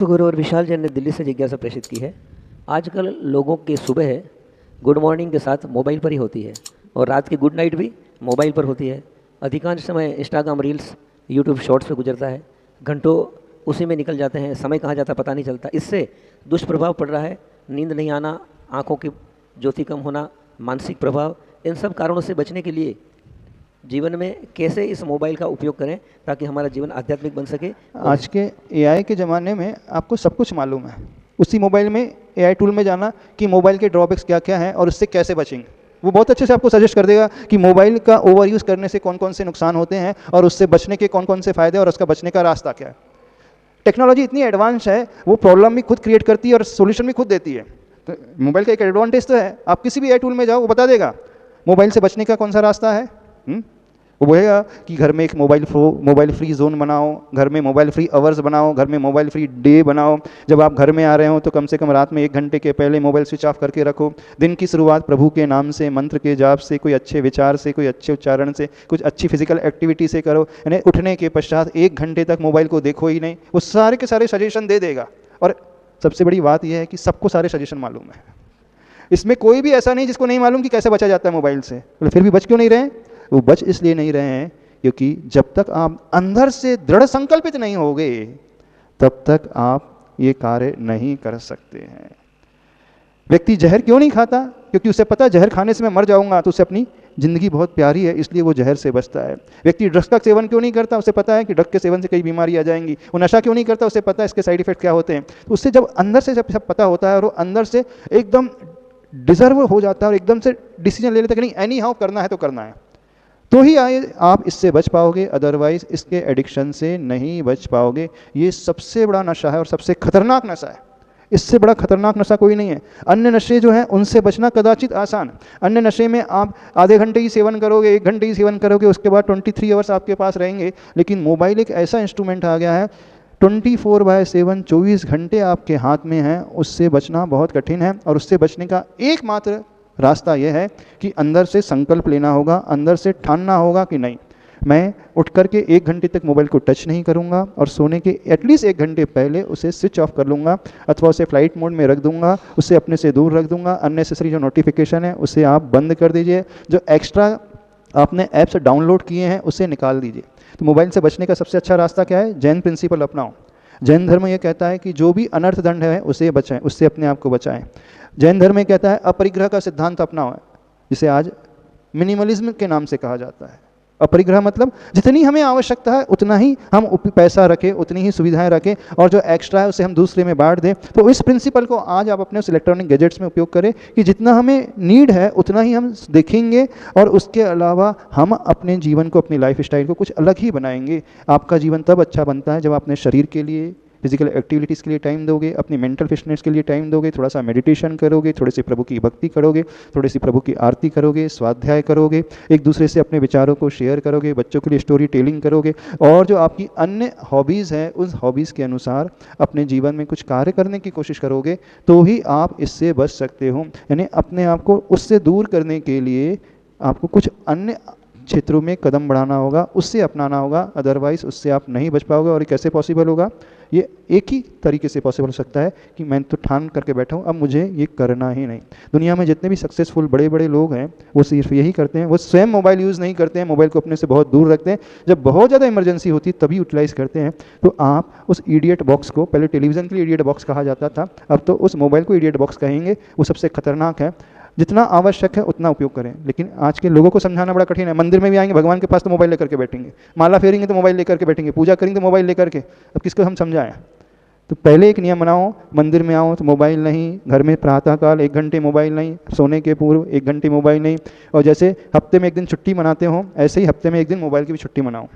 गुरु और विशाल जैन ने दिल्ली से जिज्ञासा प्रेषित की है। आजकल लोगों की सुबह गुड मॉर्निंग के साथ मोबाइल पर ही होती है और रात की गुड नाइट भी मोबाइल पर होती है। अधिकांश समय इंस्टाग्राम रील्स, यूट्यूब शॉर्ट्स पे गुजरता है। घंटों उसी में निकल जाते हैं, समय कहाँ जाता पता नहीं चलता। इससे दुष्प्रभाव पड़ रहा है, नींद नहीं आना, आँखों की ज्योति कम होना, मानसिक प्रभाव। इन सब कारणों से बचने के लिए जीवन में कैसे इस मोबाइल का उपयोग करें ताकि हमारा जीवन आध्यात्मिक बन सके। आज के एआई के ज़माने में आपको सब कुछ मालूम है। उसी मोबाइल में एआई टूल में जाना कि मोबाइल के ड्रॉबैक्स क्या क्या हैं और उससे कैसे बचेंगे, वो बहुत अच्छे से आपको सजेस्ट कर देगा कि मोबाइल का ओवर यूज़ करने से कौन कौन से नुकसान होते हैं और उससे बचने के कौन कौन से फ़ायदे और उसका बचने का रास्ता क्या है। टेक्नोलॉजी इतनी एडवांस है, वो प्रॉब्लम भी खुद क्रिएट करती है और सोल्यूशन भी खुद देती है। तो मोबाइल का एक एडवांटेज तो है, आप किसी भी एआई टूल में जाओ वो बता देगा मोबाइल से बचने का कौन सा रास्ता है। वो बोलेगा कि घर में एक मोबाइल फ्री जोन बनाओ, घर में मोबाइल फ्री आवर्स बनाओ, घर में मोबाइल फ्री डे बनाओ। जब आप घर में आ रहे हो तो कम से कम रात में 1 घंटे के पहले मोबाइल स्विच ऑफ करके रखो। दिन की शुरुआत प्रभु के नाम से, मंत्र के जाप से, कोई अच्छे विचार से, कोई अच्छे उच्चारण से, कुछ अच्छी फिजिकल एक्टिविटी से करो। यानी उठने के पश्चात 1 घंटे तक मोबाइल को देखो ही नहीं। वो सारे के सारे सजेशन दे देगा और सबसे बड़ी बात यह है कि सबको सारे सजेशन मालूम है। इसमें कोई भी ऐसा नहीं जिसको नहीं मालूम कि कैसे बचा जाता है मोबाइल से। फिर भी बच क्यों नहीं रहे? वो बच इसलिए नहीं रहे हैं क्योंकि जब तक आप अंदर से दृढ़ संकल्पित नहीं होगे तब तक आप ये कार्य नहीं कर सकते हैं। व्यक्ति जहर क्यों नहीं खाता? क्योंकि उसे पता है जहर खाने से मैं मर जाऊंगा, तो उसे अपनी जिंदगी बहुत प्यारी है, इसलिए वो जहर से बचता है। व्यक्ति ड्रग्स का सेवन क्यों नहीं करता? उसे पता है कि ड्रग के सेवन से कई बीमारी आ जाएंगी। वो नशा क्यों नहीं करता? उसे पता है इसके साइड इफेक्ट क्या होते हैं। तो उससे जब अंदर से सब पता होता है और वो अंदर से एकदम डिजर्व हो जाता है और एकदम से डिसीजन ले लेता है कि नहीं, एनी हाउ करना है तो करना है, तो ही आप इससे बच पाओगे। अदरवाइज इसके एडिक्शन से नहीं बच पाओगे। ये सबसे बड़ा नशा है और सबसे खतरनाक नशा है। इससे बड़ा खतरनाक नशा कोई नहीं है। अन्य नशे जो हैं उनसे बचना कदाचित आसान। अन्य नशे में आप आधे घंटे ही सेवन करोगे, 1 घंटे ही सेवन करोगे, उसके बाद 23 आवर्स आपके पास रहेंगे। लेकिन मोबाइल एक ऐसा इंस्ट्रूमेंट आ गया है, 24/7 24 घंटे आपके हाथ में है। उससे बचना बहुत कठिन है और उससे बचने का एकमात्र रास्ता यह है कि अंदर से संकल्प लेना होगा, अंदर से ठानना होगा कि नहीं, मैं उठ करके 1 घंटे तक मोबाइल को टच नहीं करूंगा और सोने के एटलीस्ट 1 घंटे पहले उसे स्विच ऑफ कर लूँगा अथवा उसे फ्लाइट मोड में रख दूंगा, उसे अपने से दूर रख दूंगा। अननेसेसरी जो नोटिफिकेशन है उसे आप बंद कर दीजिए। जो एक्स्ट्रा आपने ऐप्स डाउनलोड किए हैं उसे निकाल दीजिए। तो मोबाइल से बचने का सबसे अच्छा रास्ता क्या है? जैन प्रिंसिपल अपनाओ। जैन धर्म ये कहता है कि जो भी अनर्थ दंड है उसे बचाएं, उससे अपने आप को बचाएं। जैन धर्म में कहता है अपरिग्रह का सिद्धांत अपनाओ, जिसे आज मिनिमलिज्म के नाम से कहा जाता है। अपरिग्रह मतलब जितनी हमें आवश्यकता है उतना ही हम पैसा रखें, उतनी ही सुविधाएं रखें और जो एक्स्ट्रा है उसे हम दूसरे में बांट दें। तो इस प्रिंसिपल को आज आप अपने उस इलेक्ट्रॉनिक गैजेट्स में उपयोग करें कि जितना हमें नीड है उतना ही हम देखेंगे और उसके अलावा हम अपने जीवन को, अपनी लाइफ स्टाइल को कुछ अलग ही बनाएंगे। आपका जीवन तब अच्छा बनता है जब आप अपने शरीर के लिए, फिजिकल एक्टिविटीज़ के लिए टाइम दोगे, अपनी मेंटल फिटनेस के लिए टाइम दोगे, थोड़ा सा मेडिटेशन करोगे, थोड़ी सी प्रभु की भक्ति करोगे, थोड़ी सी प्रभु की आरती करोगे, स्वाध्याय करोगे, एक दूसरे से अपने विचारों को शेयर करोगे, बच्चों के लिए स्टोरी टेलिंग करोगे और जो आपकी अन्य हॉबीज़ हैं उस हॉबीज़ के अनुसार अपने जीवन में कुछ कार्य करने की कोशिश करोगे, तो ही आप इससे बच सकते हो। यानी अपने आप को उससे दूर करने के लिए आपको कुछ अन्य क्षेत्रों में कदम बढ़ाना होगा, उससे अपनाना होगा। अदरवाइज उससे आप नहीं बच पाओगे। और ये कैसे पॉसिबल होगा? ये एक ही तरीके से पॉसिबल हो सकता है कि मैं तो ठान करके बैठा हूँ, अब मुझे ये करना ही नहीं। दुनिया में जितने भी सक्सेसफुल बड़े बड़े लोग हैं वो सिर्फ यही करते हैं, वो स्वयं मोबाइल यूज़ नहीं करते हैं, मोबाइल को अपने से बहुत दूर रखते हैं। जब बहुत ज़्यादा इमरजेंसी होती है तभी यूटिलाइज़ करते हैं। तो आप उस इडियट बॉक्स को, पहले टेलीविज़न के लिए इडियट बॉक्स कहा जाता था, अब तो उस मोबाइल को इडियट बॉक्स कहेंगे। वो सबसे खतरनाक है। जितना आवश्यक है उतना उपयोग करें। लेकिन आज के लोगों को समझाना बड़ा कठिन है। मंदिर में भी आएंगे, भगवान के पास तो मोबाइल लेकर के बैठेंगे, माला फेरेंगे तो मोबाइल लेकर के बैठेंगे, पूजा करेंगे तो मोबाइल लेकर के। अब किसको हम समझाएं? तो पहले एक नियम बनाओ, मंदिर में आओ तो मोबाइल नहीं, घर में प्रातःकाल 1 घंटे मोबाइल नहीं, सोने के पूर्व 1 घंटे मोबाइल नहीं। और जैसे हफ्ते में 1 दिन छुट्टी मनाते हो ऐसे ही हफ्ते में 1 दिन मोबाइल की भी छुट्टी मनाओ।